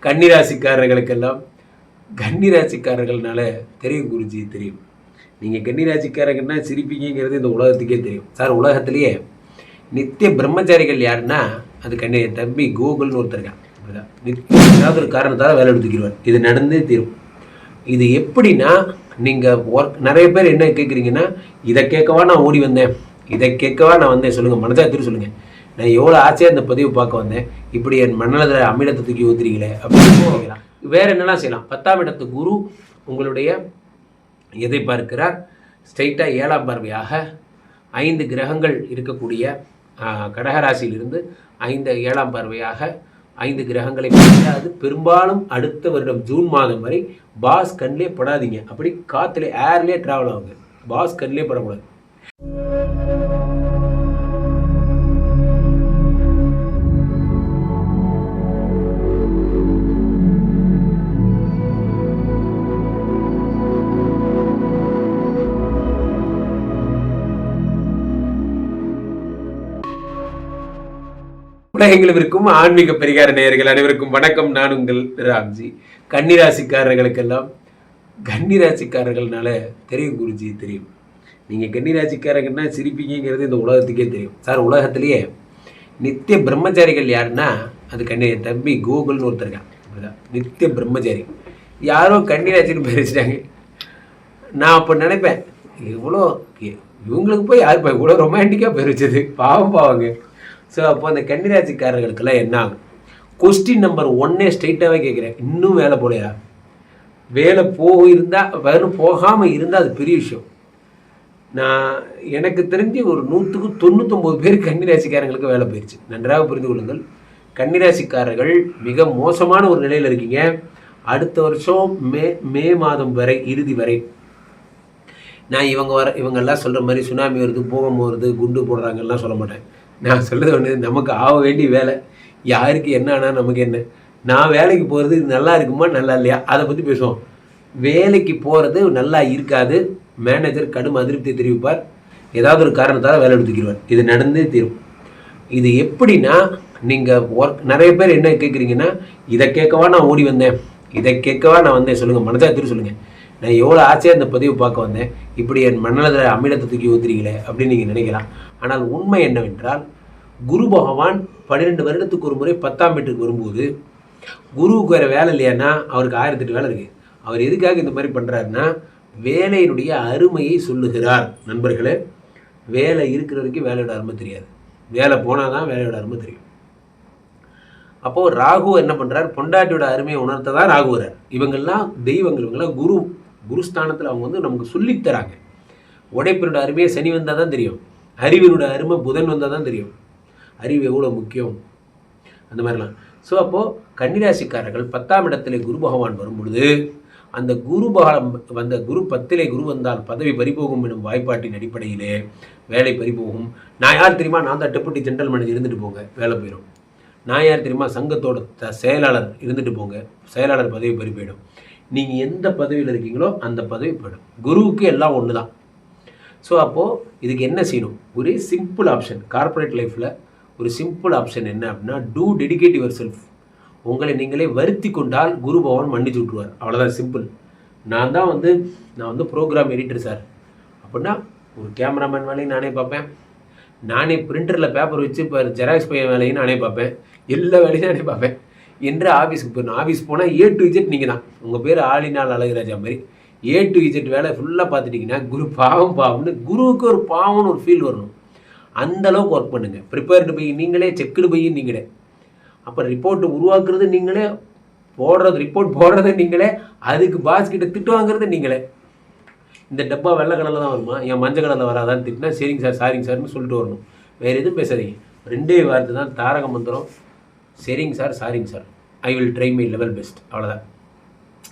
கன்னிராசிக்காரர்களுக்கெல்லாம் கன்னிராசிக்காரர்கள்னால தெரியும் குருஜி, தெரியும். நீங்கள் கன்னிராசிக்காரங்கன்னா சிரிப்பீங்கிறது இந்த உலகத்துக்கே தெரியும் சார். உலகத்திலேயே நித்திய பிரம்மச்சாரிகள் யாருன்னா அது தம்பி கூகுள்னு ஒருத்தர் இருக்கான். நித்தியம் ஏதாவது ஒரு காரணத்தால் வேலை எடுத்துக்கிடுவார். இது நடந்தே தீரும். இது எப்படின்னா, நீங்கள் நிறைய பேர் என்ன கேட்குறீங்கன்னா, இதை கேட்கவா நான் ஓடி வந்தேன், இதை கேட்கவா நான் வந்தேன், சொல்லுங்கள் மனசாத்திரி சொல்லுங்கள். நான் எவ்வளோ ஆசையாக இந்த பதிவு பார்க்க வந்தேன், இப்படி என் மனதில் அமிலத்தை தூக்கி ஊத்துறீங்களே அப்படின்னு. வேறு என்னெல்லாம் செய்யலாம். 10ஆம் இடத்து குரு உங்களுடைய எதை பார்க்கிறார்? ஸ்ட்ரைட்டாக 7ஆம் பார்வையாக 5 கிரகங்கள் இருக்கக்கூடிய கடகராசியிலிருந்து 7ஆம் பார்வையாக 5 கிரகங்களை அது பெரும்பாலும் அடுத்த வருடம் ஜூன் மாதம் வரை பாஸ் கண்ணிலே படாதீங்க. அப்படி காற்றுல ஏர்லேயே ட்ராவல் ஆகுங்க. பாஸ் கண்ணிலே படக்கூடாது. உலகெங்கிலும் ஆன்மீக பரிகார நேயர்கள் அனைவருக்கும் வணக்கம். நான் உங்கள் ராம்ஜி. கன்னிராசிக்காரர்களுக்கெல்லாம் கன்னிராசிக்காரர்கள்னால தெரியும் குருஜி, தெரியும். நீங்கள் கன்னிராசிக்காரங்கன்னா சிரிப்பீங்கிறது இந்த உலகத்துக்கே தெரியும் சார். உலகத்திலேயே நித்திய பிரம்மச்சாரிகள் யாருன்னா அது தம்பி கூகுள்னு ஒருத்தர் இருக்கான். நித்திய பிரம்மச்சாரி யாரோ கன்னிராசின்னு பேர் வச்சுட்டாங்க. நான் அப்போ நினைப்பேன், இவ்வளோ இவங்களுக்கு போய் யாருப்பா இவ்வளோ ரொமான்டிக்காக பேர் வச்சது, பாவம் பாவங்க. ஸோ அப்போ அந்த கன்னிராசிக்காரர்களுக்கெல்லாம் என்ன ஆகும்? கொஸ்டின் நம்பர் 1 ஸ்ட்ரைட்டாகவே கேட்குறேன், இன்னும் வேலை போலையா? வேலை போகாமல் இருந்தால் அது பெரிய விஷயம். நான் எனக்கு தெரிஞ்சு ஒரு 100க்கு 99 பேர் கன்னிராசிக்காரங்களுக்கு வேலை போயிடுச்சு. நன்றாக புரிந்து கொள்ளுங்கள். கன்னிராசிக்காரர்கள் மிக மோசமான ஒரு நிலையில் இருக்கீங்க. அடுத்த வருஷம் மே மாதம் வரை, இறுதி வரை நான் இவங்கெல்லாம் சொல்கிற மாதிரி சுனாமி வருது, பூகம்பம் வருது, குண்டு போடுறாங்கலாம் சொல்ல மாட்டேன். நான் சொல்கிறது ஒன்று, நமக்கு ஆக வேண்டிய வேலை. யாருக்கு என்ன ஆனால் நமக்கு என்ன? நான் வேலைக்கு போகிறது நல்லா இருக்குமா நல்லா இல்லையா அதை பற்றி பேசுவோம். வேலைக்கு போகிறது நல்லா இருக்காது. மேனேஜர் கடும் அதிருப்தியை தெரிவிப்பார். ஏதாவது ஒரு காரணத்தால் வேலை எடுத்துக்கிடுவார். இது நடந்தே தீரும். இது எப்படின்னா, நீங்கள் நிறைய பேர் என்ன கேட்குறீங்கன்னா, இதை கேட்கவா நான் ஓடி வந்தேன், இதை கேட்கவா நான் வந்தேன், சொல்லுங்கள் மனசாத்திரி சொல்லுங்கள். நான் எவ்வளோ ஆசையாக இந்த பதிவு பார்க்க வந்தேன், இப்படி என் மனதில் அமிலத்தை தூக்கி ஊத்துறீங்களே அப்படின்னு நீங்கள் நினைக்கலாம். ஆனால் உண்மை என்னவென்றால், குரு பகவான் 12 வருடத்துக்கு ஒரு முறை 10ஆம் வீட்டுக்கு வரும்போது, குருவுக்கு வேறு வேலை இல்லையான்னா அவருக்கு 1008 வேலை இருக்குது. அவர் எதுக்காக இந்த மாதிரி பண்ணுறாருன்னா, வேலையினுடைய அருமையை சொல்லுகிறார். நண்பர்களே, வேலை இருக்கிற வரைக்கும் வேலையோட அருமை தெரியாது. வேலை போனால் தான் வேலையோட அருமை தெரியும். அப்போது ராகு என்ன பண்ணுறார்? பொண்டாட்டியோட அருமையை உணர்த்த தான் ராகு வர்றார். இவங்கெல்லாம் தெய்வங்கள், இவங்கெல்லாம் குருஸ்தானத்தில் அவங்க நமக்கு சொல்லித்தராங்க. உடைப்பினோட அருமையை சனி வந்தால் தான் தெரியும். அறிவினோட அருமை புதன் வந்தால் தான் தெரியும். அறிவு எவ்வளோ முக்கியம், அந்த மாதிரிலாம். ஸோ அப்போது கன்னிராசிக்காரர்கள் 10ஆம் இடத்துல குரு பகவான் வரும்பொழுது, அந்த குரு 10லே குரு வந்தால் பதவி பறிபோகும் எனும் வாய்ப்பாட்டின் அடிப்படையிலே வேலை பறிபோகும். நான் யார் தெரியுமா? நான் தான் டெப்புட்டி ஜென்ரல் மேனேஜர், இருந்துட்டு போங்க, வேலை போயிடும். நான் யார் தெரியுமா? சங்கத்தோட செயலாளர், இருந்துட்டு போங்க, செயலாளர் பதவி பறி போயிடும். நீங்கள் எந்த பதவியில் இருக்கீங்களோ அந்த பதவி போயிடும். குருவுக்கு எல்லாம் ஒன்று தான். ஸோ அப்போது இதுக்கு என்ன செய்யணும்? ஒரு சிம்பிள் ஆப்ஷன். கார்பரேட் லைஃப்பில் ஒரு சிம்பிள் ஆப்ஷன் என்ன அப்படின்னா, டூ டெடிகேட் யுவர் செல்ஃப். உங்களை நீங்களே வருத்தி கொண்டால் குரு பகவான் மன்னிச்சு விட்ருவார். அவ்வளோதான், சிம்பிள். நான் வந்து ப்ரோக்ராம் எடிட்டர் சார் அப்படின்னா, ஒரு கேமராமேன் வேலையும் நானே பார்ப்பேன், நானே பிரிண்டரில் பேப்பர் வச்சு இப்போ ஜெராக்ஸ் பையன் வேலையும் நானே பார்ப்பேன், எல்லா வேலையும் நானே பார்ப்பேன் என்று ஆஃபீஸுக்கு போயிடணும். ஆஃபீஸ் போனால் A to Z நீங்கள் தான். உங்கள் பேர் ஆளினால் அழகுராஜா மாதிரி A to Z வேலை ஃபுல்லாக பார்த்துட்டிங்கன்னா குரு பாவம்னு, குருவுக்கு ஒரு பாவம்னு ஒரு ஃபீல் வரணும். அந்தளவுக்கு ஒர்க் பண்ணுங்கள். ப்ரிப்பேர்டு போய் நீங்களே, செக்குடு போய் நீங்களே, அப்போ ரிப்போர்ட்டு உருவாக்குறது நீங்களே, ரிப்போர்ட் போடுறது நீங்களே, அதுக்கு பாஸ் கிட்ட திட்டு வாங்குறது நீங்களே. இந்த டப்பா வெள்ளை கலரில் தான் வருமா, என் மஞ்சள் கலரில் வராதான்னு திட்டினா சரிங்க சார், சாரிங்க சார்னு சொல்லிட்டு வரணும். வேறு எதுவும் பேசாதீங்க. 2 வார்த்தை தான் தாரக மந்திரம். சரிங்க சார், சாரிங்க sir, I will try my level best. அவ்வளோதான்.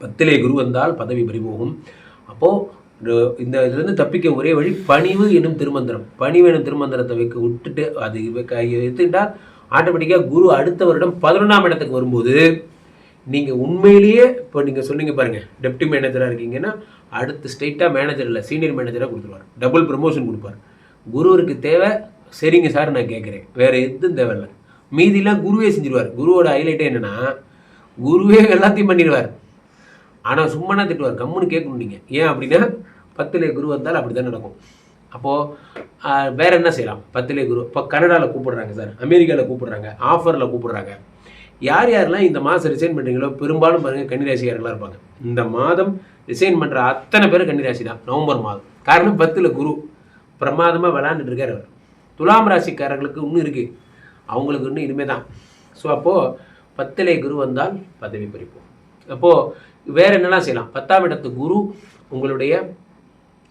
10லே குரு வந்தால் பதவி பறிபோகும். அப்போது இந்த இதுலேருந்து தப்பிக்க ஒரே வழி பணிவு எனும் திருமந்திரம். பணிவு எனும் திருமந்திரத்தை விட்டுட்டு அது எடுத்துக்கிட்டால் ஆட்டோமேட்டிக்காக குரு அடுத்த வருடம் 11ஆம் இடத்துக்கு வரும்போது, நீங்கள் உண்மையிலேயே இப்போ நீங்கள் சொன்னீங்க பாருங்கள், டெப்டி மேனேஜராக இருக்கீங்கன்னா அடுத்து ஸ்ட்ரெயிட்டாக மேனேஜர் இல்லை, சீனியர் மேனேஜராக கொடுத்துருவார். டபுள் ப்ரமோஷன் கொடுப்பார். குருவருக்கு தேவை சரிங்க சார் நான் கேட்குறேன், வேறு எதுவும் தேவையில்லை, மீதிலாம் குருவே செஞ்சிருவார். குருவோட ஹைலைட்டே என்னென்னா, குருவே எல்லாத்தையும் பண்ணிடுவார். ஆனால் சும்மானா திட்டுவார், கம்முன்னு கேட்கணும் நீங்கள். ஏன் அப்படின்னா 10லே குரு வந்தால் அப்படி தான் நடக்கும். அப்போது வேறு என்ன செய்யலாம்? 10லே குரு இப்போ கனடாவில் கூப்பிடுறாங்க சார், அமெரிக்காவில் கூப்பிடுறாங்க, ஆஃபரில் கூப்பிடுறாங்க. யார் யாரெல்லாம் இந்த மாதம் ரிசைன் பண்ணுறீங்களோ பெரும்பாலும் பாருங்கள் கன்னிராசிக்காரர்களாக இருப்பாங்க. இந்த மாதம் ரிசைன் பண்ணுற அத்தனை பேர் கன்னிராசி தான், நவம்பர் மாதம். காரணம் 10ல் குரு பிரமாதமாக விளாண்டுட்டு இருக்கார் அவர். துலாம் ராசிக்காரர்களுக்கு இன்னும் இருக்குது, அவங்களுக்கு இன்னும் இனிமே தான். ஸோ அப்போது 10லே குரு வந்தால் பதவி பறிப்போம். அப்போது வேறு என்னெல்லாம் செய்யலாம்? 10ஆம் இடத்து குரு உங்களுடைய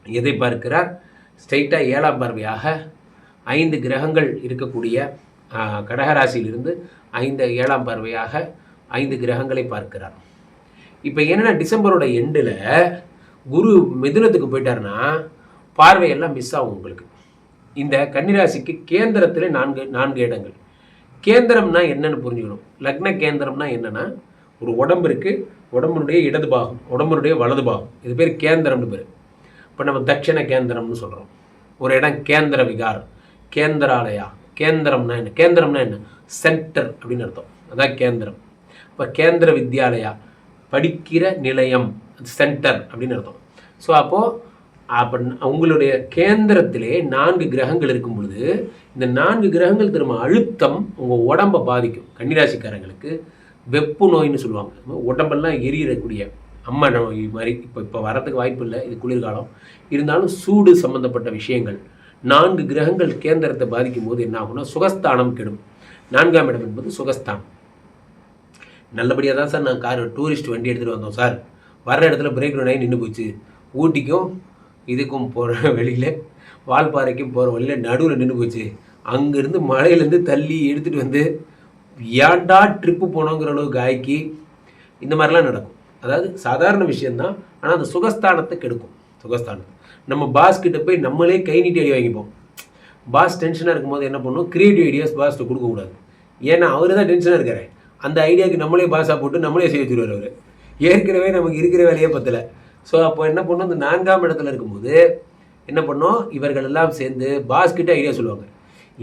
எதை பார்க்கிறார்? ஸ்ட்ரைட்டாக 7ஆம் பார்வையாக 5 கிரகங்கள் இருக்கக்கூடிய கடகராசியிலிருந்து 7ஆம் பார்வையாக 5 கிரகங்களை பார்க்கிறார். இப்போ என்னென்னா டிசம்பரோட எண்டில் குரு மிதுனத்துக்கு போயிட்டாருன்னா பார்வையெல்லாம் மிஸ் ஆகும் உங்களுக்கு. இந்த கன்னிராசிக்கு கேந்திரத்தில் 4 இடங்கள். கேந்திரம்னா என்னன்னு புரிஞ்சுக்கணும். லக்ன கேந்திரம்னா என்னென்னா ஒரு உடம்பு இருக்குது, உடம்புனுடைய இடது பாகம், உடம்புனுடைய வலது பாகம், இது பேர் கேந்திரம்னு பேர். இப்போ நம்ம தட்சிண கேந்திரம்னு சொல்கிறோம். ஒரு இடம் கேந்திர விகாரம், கேந்திராலயா. கேந்திரம்னா என்ன? கேந்திரம்னா என்ன? சென்டர் அப்படின்னு அர்த்தம். அதான் கேந்திரம். இப்போ கேந்திர வித்யாலயா படிக்கிற நிலையம், சென்டர் அப்படின்னு அர்த்தம். ஸோ அப்போ உங்களுடைய கேந்திரத்திலே 4 கிரகங்கள் இருக்கும் பொழுது இந்த 4 கிரகங்கள் திரும்ப அழுத்தம் உங்கள் உடம்பை பாதிக்கும். கன்னிராசிக்காரங்களுக்கு வெப்பு நோயின்னு சொல்லுவாங்க, உடம்பெல்லாம் எரியக்கூடிய அம்மா நோய் மாதிரி. இப்போ வரத்துக்கு வாய்ப்பு இல்லை, இது குளிர்காலம். இருந்தாலும் சூடு சம்மந்தப்பட்ட விஷயங்கள் 4 கிரகங்கள் கேந்திரத்தை பாதிக்கும் போது என்ன ஆகும்னா சுகஸ்தானம் கெடும். 4ஆம் இடம் என்பது சுகஸ்தானம். நல்லபடியாக தான் சார் நான் டூரிஸ்ட் வண்டி எடுத்துகிட்டு வந்தோம் சார், வர்ற இடத்துல பிரேக் டவுன் ஆகி நின்று போச்சு. ஊட்டிக்கும் இதுக்கும் போகிற வெளியில், வால்பாறைக்கும் போகிற வழியில் நடுவில் நின்று போச்சு. அங்கேருந்து மலையிலேருந்து தள்ளி எடுத்துகிட்டு வந்து ஏன்டா ட்ரிப்பு போனோங்கிற அளவுக்கு ஆக்கி இந்த மாதிரிலாம் நடக்கும். அதாவது சாதாரண விஷயந்தான், ஆனால் அந்த சுகஸ்தானத்தை கெடுக்கும். சுகஸ்தானம் நம்ம பாஸ் கிட்ட போய் நம்மளே கை நீட்டி அடி வாங்கிப்போம். பாஸ் டென்ஷனாக இருக்கும்போது என்ன பண்ணணும்? கிரியேட்டிவ் ஐடியாஸ் பாஸ்ட்டு கொடுக்கக்கூடாது. ஏன்னா அவர் தான் டென்ஷனாக இருக்காரு. அந்த ஐடியாவுக்கு நம்மளே பாஸாக போட்டு நம்மளே செய்ய வச்சுருவார் அவர். ஏற்கனவே நமக்கு இருக்கிற வேலையே பத்தலை. ஸோ அப்போ என்ன பண்ணணும்? இந்த 4ஆம் இடத்துல இருக்கும்போது என்ன பண்ணோம்? இவர்கள் எல்லாம் சேர்ந்து பாஸ்கிட்ட ஐடியா சொல்லுவாங்க.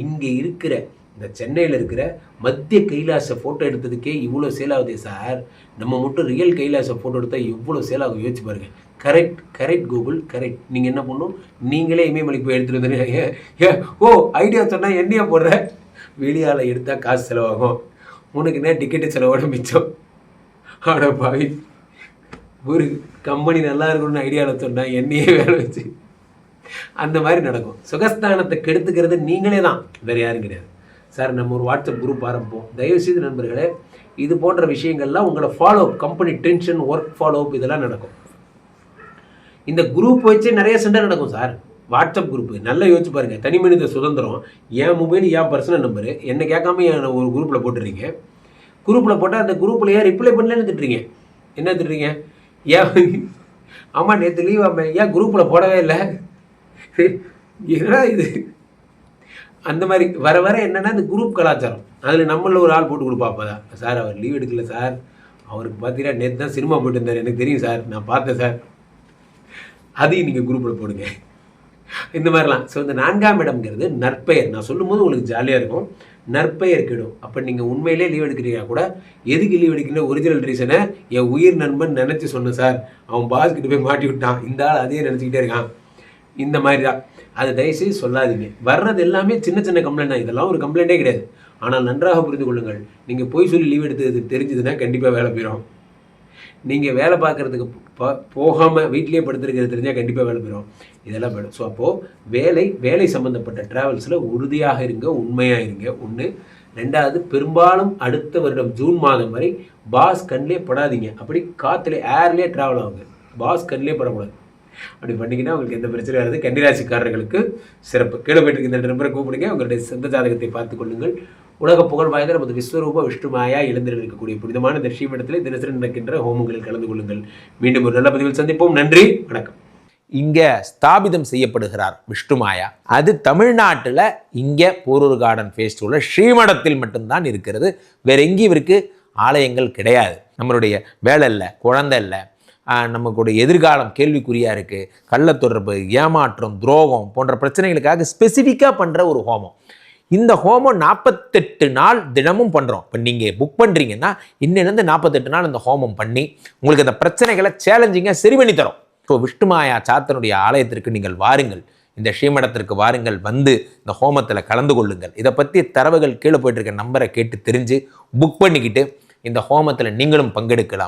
இங்கே இருக்கிற இந்த சென்னையில் இருக்கிற மத்திய கைலாச ஃபோட்டோ எடுத்ததுக்கே இவ்வளோ சேல் ஆகுதே சார், நம்ம மட்டும் ரியல் கைலாச ஃபோட்டோ எடுத்தால் எவ்வளோ சேல் ஆகும் யோசிச்சு பாருங்க. Correct Google, correct. நீங்கள் என்ன பண்ணணும்? நீங்களே இமயமலைக்கு போய் எடுத்துகிட்டு வந்துடுங்க. ஓ ஐடியா சொன்னால் என்னையா போடுற? வெளியால் எடுத்தால் காசு செலவாகும், உனக்கு என்ன டிக்கெட்டு செலவோட மிச்சம். ஆட பாவி, ஒரு கம்பெனி நல்லா இருக்கணும்னு ஐடியாவில் சொன்னால் என்னையே வேலை வச்சு அந்த மாதிரி நடக்கும். சுகஸ்தானத்தை கெடுத்துக்கிறது நீங்களே தான், வேறு யாரும் கிடையாது சார். நம்ம ஒரு வாட்ஸ்அப் குரூப் ஆரம்பிப்போம். தயவுசெய்து நண்பர்களே, இது போன்ற விஷயங்கள்லாம் உங்களை follow up, company tension, work follow up இதெல்லாம் நடக்கும். இந்த குரூப் வச்சு நிறைய சண்டை நடக்கும் சார். வாட்ஸ்அப் குரூப்பு நல்லா யோசிச்சு பாருங்கள். தனி மனித சுதந்திரம், என் மொபைல் என் பர்சனல் நம்பரு, என்னை கேட்காம ஒரு குரூப்பில் போட்டுறீங்க. குரூப்பில் போட்டால் அந்த குரூப்பில் ஏன் ரிப்ளை பண்ணலன்னு திட்டுறீங்க. என்ன திட்டுறீங்க? ஏன் ஆமாம் நேற்று லீவ் ஆமாம், ஏன் குரூப்பில் போடவே இல்லை? ஏன்னா இது அந்த மாதிரி வர வர என்னென்னா இந்த குரூப் கலாச்சாரம். அதில் நம்மளில் ஒரு ஆள் போட்டு கொடுப்பாப்பா, சார் அவர் லீவ் எடுக்கல சார், அவருக்கு பார்த்தீங்கன்னா நேற்று தான் சினிமா போயிட்டு இருந்தார், எனக்கு தெரியும் சார், நான் பார்த்தேன் சார். அதையும் நீங்கள் குரூப்பில் போடுங்க, இந்த மாதிரிலாம். ஸோ இந்த 4ஆம் இடம்ங்கிறது நற்பெயர். நான் சொல்லும்போது உங்களுக்கு ஜாலியாக இருக்கும், நற்பெயர் கெடும். அப்போ நீங்கள் உண்மையிலே லீவ் எடுக்கிறீங்க கூட, எதுக்கு லீவ் எடுக்கிற ஒரிஜினல் ரீசனை என் உயிர் நண்பன் நினச்சி சொன்னேன் சார், அவன் பாஸ்கிட்ட போய் மாட்டி விட்டான், இந்த ஆள் அதையே நினச்சிக்கிட்டே இருக்கான், இந்த மாதிரி தான். அதை தயவுசெய்து சொல்லாதீங்க. வர்றது எல்லாமே சின்ன சின்ன கம்ப்ளைண்ட் தான், இதெல்லாம் ஒரு கம்ப்ளைண்ட்டே கிடையாது. ஆனால் நன்றாக புரிந்து கொள்ளுங்கள், நீங்கள் போய் சொல்லி லீவ் எடுத்தது தெரிஞ்சதுன்னா கண்டிப்பாக வேலை போயிடும். நீங்கள் வேலை பார்க்குறதுக்கு போகாமல் வீட்லேயே படுத்துருக்கிறது தெரிஞ்சால் கண்டிப்பாக வேலை போயிடும், இதெல்லாம் போயிடும். ஸோ அப்போது வேலை சம்மந்தப்பட்ட ட்ராவல்ஸில் உறுதியாக இருங்க, உண்மையாக இருங்க. ஒன்று. ரெண்டாவது, பெரும்பாலும் அடுத்த வருடம் ஜூன் மாதம் வரை பாஸ் கண்ணிலே படாதீங்க. அப்படி காற்றுல ஏர்லேயே ட்ராவல் ஆகுங்க, பாஸ் கண்ணிலே படக்கூடாது. அப்படி பண்ணிங்கன்னா உங்களுக்கு எந்த பிரச்சனையும் வராது. கன்னிராசிக்காரர்களுக்கு சிறப்பு. கீழே போயிட்டு இந்த நம்பரை கூப்பிடுங்க, உங்களுடைய சொந்த ஜாதகத்தை பார்த்துக் கொள்ளுங்கள். உலக புகழ் வாய்ந்த நமது விஸ்வரூப விஷ்ணுமாயா இழந்தில் இருக்கக்கூடிய புனிதமான இந்த ஸ்ரீமடத்தில் தினசரி நடக்கின்ற ஹோமங்களில் கலந்து கொள்ளுங்கள். மீண்டும் ஒரு நல்ல பதிவில் சந்திப்போம். நன்றி, வணக்கம். இங்கே ஸ்தாபிதம் செய்யப்படுகிறார் விஷ்ணுமாயா. அது தமிழ்நாட்டில் இங்கே போரூர் கார்டன் ஃபெஸ்டிவலில் ஸ்ரீமடத்தில் மட்டும்தான் இருக்கிறது. வேற எங்கேயும் இவருக்கு ஆலயங்கள் கிடையாது. நம்மளுடைய வேலை இல்லை, குழந்தை இல்லை, நமக்குடைய எதிர்காலம் கேள்விக்குறியாக இருக்குது, கள்ள தொடர்பு, ஏமாற்றம், துரோகம் போன்ற பிரச்சனைகளுக்காக ஸ்பெசிஃபிக்காக பண்ணுற ஒரு ஹோமம். இந்த ஹோமம் 48 நாள் தினமும் பண்ணுறோம். இப்போ நீங்கள் புக் பண்ணுறீங்கன்னா இன்னிலிருந்து 48 நாள் இந்த ஹோமம் பண்ணி உங்களுக்கு அந்த பிரச்சனைகளை சேலஞ்சிங்காக சரி பண்ணி தரோம். ஸோ விஷ்ணுமாயா சாத்தனுடைய ஆலயத்திற்கு நீங்கள் வாருங்கள், இந்த ஸ்ரீமடத்திற்கு வாருங்கள், வந்து இந்த ஹோமத்தில் கலந்து கொள்ளுங்கள். இதை பற்றி தரவுகள் கீழே போயிட்டு இருக்க நம்பரை கேட்டு தெரிஞ்சு புக் பண்ணிக்கிட்டு இந்த ஹோமத்தில் நீங்களும் பங்கெடுக்கலாம்.